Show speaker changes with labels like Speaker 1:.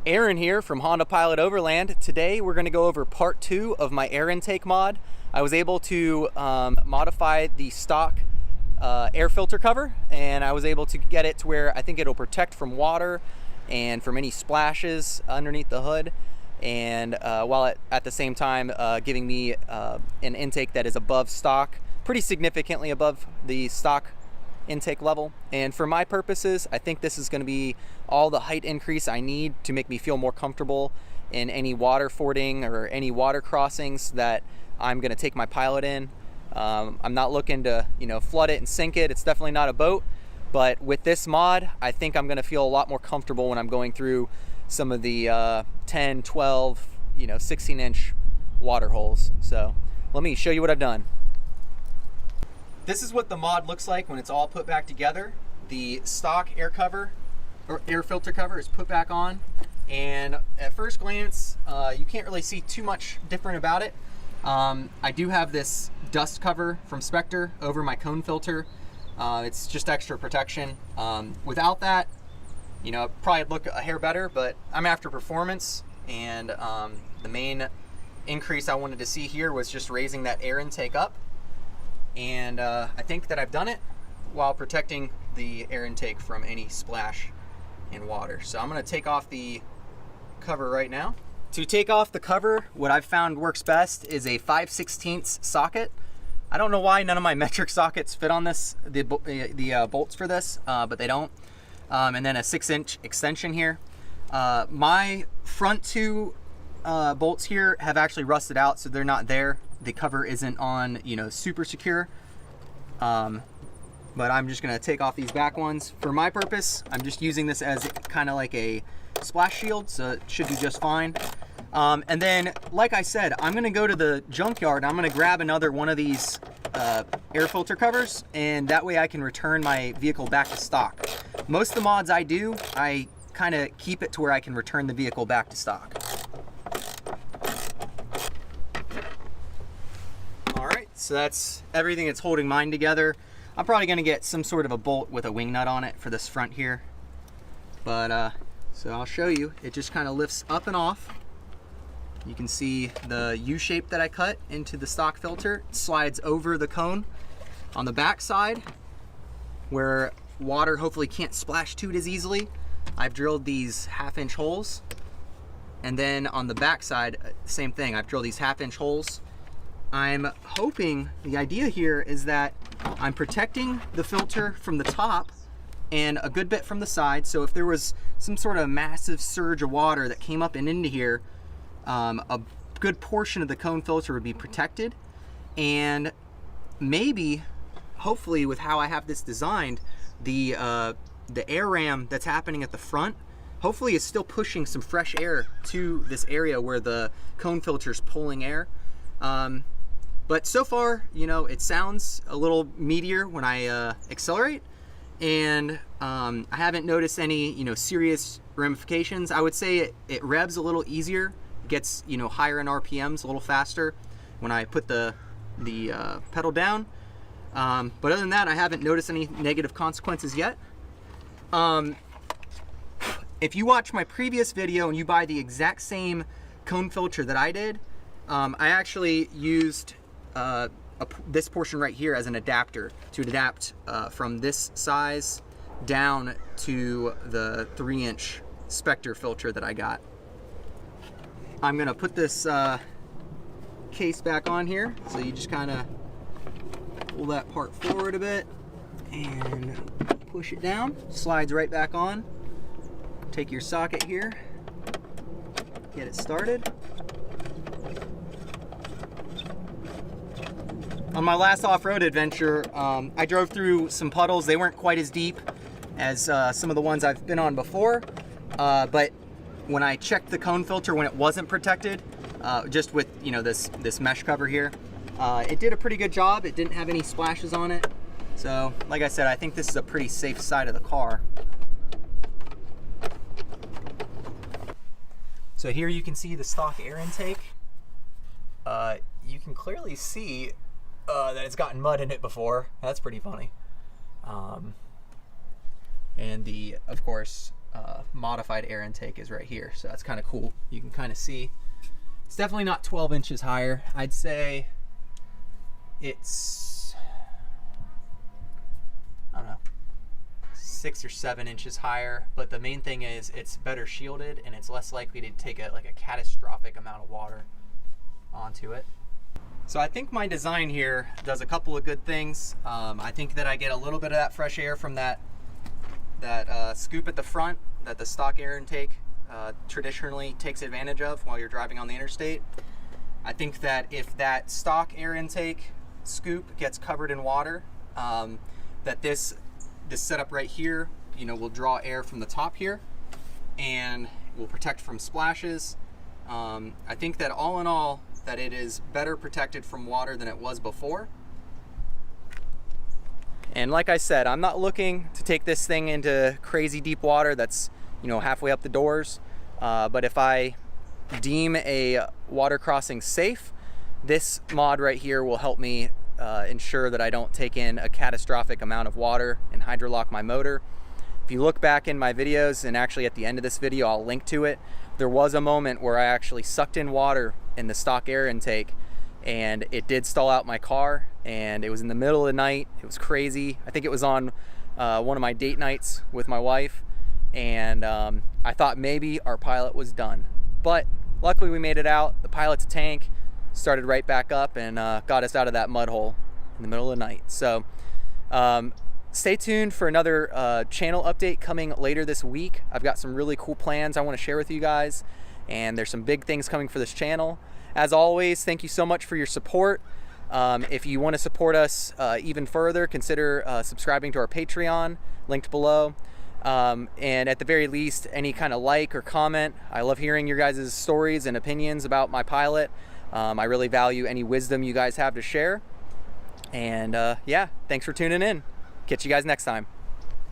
Speaker 1: Aaron here from Honda Pilot Overland. Today we're going to go over part 2 of my air intake mod. I was able to modify the stock air filter cover, and I was able to get it to where I think it'll protect from water and from any splashes underneath the hood, and while at the same time giving me an intake that is above stock, pretty significantly above the stock intake level. And for my purposes, I think this is going to be all the height increase I need to make me feel more comfortable in any water fording or any water crossings that I'm going to take my Pilot in. I'm not looking to, flood it and sink it. It's definitely not a boat, but with this mod, I think I'm going to feel a lot more comfortable when I'm going through some of the 10, 12, 16-inch water holes. So let me show you what I've done. This is what the mod looks like when it's all put back together. The stock air cover or air filter cover is put back on, and at first glance you can't really see too much different about it. I do have this dust cover from Spectre over my cone filter. It's just extra protection. Without that, it probably look a hair better, but I'm after performance, and the main increase I wanted to see here was just raising that air intake up. And I think that I've done it while protecting the air intake from any splash in water. So I'm going to take off the cover right now. To take off the cover, what I've found works best is a 5/16 socket. I don't know why none of my metric sockets fit on this, the bolts for this, but they don't. And then a 6-inch extension here. My front two bolts here have actually rusted out, so they're not there. The cover isn't on, super secure. But I'm just gonna take off these back ones. For my purpose, I'm just using this as kind of like a splash shield, so it should be just fine. And then, like I said, I'm gonna go to the junkyard and I'm gonna grab another one of these air filter covers, and that way I can return my vehicle back to stock. Most of the mods I do, I kind of keep it to where I can return the vehicle back to stock. So that's everything that's holding mine together. I'm probably going to get some sort of a bolt with a wing nut on it for this front here. But so I'll show you. It just kind of lifts up and off. You can see the U shape that I cut into the stock filter. It slides over the cone. On the back side, where water hopefully can't splash to it as easily, I've drilled these 1/2-inch holes. And then on the back side, same thing. I've drilled these 1/2-inch holes. I'm hoping, the idea here is that I'm protecting the filter from the top and a good bit from the side. So if there was some sort of massive surge of water that came up and into here, a good portion of the cone filter would be protected. And maybe, hopefully with how I have this designed, the air ram that's happening at the front, hopefully is still pushing some fresh air to this area where the cone filter is pulling air. But so far, it sounds a little meatier when I accelerate, and I haven't noticed any, serious ramifications. I would say it revs a little easier, gets, higher in RPMs, a little faster when I put the pedal down. But other than that, I haven't noticed any negative consequences yet. If you watch my previous video and you buy the exact same cone filter that I did, I actually used this portion right here as an adapter to adapt from this size down to the 3-inch Spectre filter that I got. I'm gonna put this case back on here, so you just kind of pull that part forward a bit and push it down. Slides right back on. Take your socket here, get it started. On my last off-road adventure, I drove through some puddles. They weren't quite as deep as some of the ones I've been on before, but when I checked the cone filter when it wasn't protected, just with this mesh cover here, it did a pretty good job. It didn't have any splashes on it. So, like I said, I think this is a pretty safe side of the car. So here you can see the stock air intake. You can clearly see that it's gotten mud in it before. That's pretty funny. And of course, modified air intake is right here. So that's kind of cool. You can kind of see it's definitely not 12 inches higher. I'd say it's, I don't know, 6 or 7 inches higher, but the main thing is it's better shielded and it's less likely to take a catastrophic amount of water onto it. So I think my design here does a couple of good things. I think that I get a little bit of that fresh air from that scoop at the front that the stock air intake traditionally takes advantage of while you're driving on the interstate. I think that if that stock air intake scoop gets covered in water, that this setup right here, will draw air from the top here and will protect from splashes. I think that all in all, that it is better protected from water than it was before. And like I said, I'm not looking to take this thing into crazy deep water that's halfway up the doors, but if I deem a water crossing safe, this mod right here will help me ensure that I don't take in a catastrophic amount of water and hydrolock my motor. If you look back in my videos, and actually at the end of this video I'll link to it, there was a moment where I actually sucked in water in the stock air intake and it did stall out my car, and it was in the middle of the night. It was crazy. I think it was on one of my date nights with my wife, and I thought maybe our Pilot was done, but luckily we made it out. The Pilot's tank started right back up and got us out of that mud hole in the middle of the night. So stay tuned for another channel update coming later this week. I've got some really cool plans I want to share with you guys, and there's some big things coming for this channel. As always, thank you so much for your support. If you want to support us even further, consider subscribing to our Patreon, linked below. And at the very least, any kind of like or comment. I love hearing your guys' stories and opinions about my Pilot. I really value any wisdom you guys have to share. And yeah, thanks for tuning in. Catch you guys next time.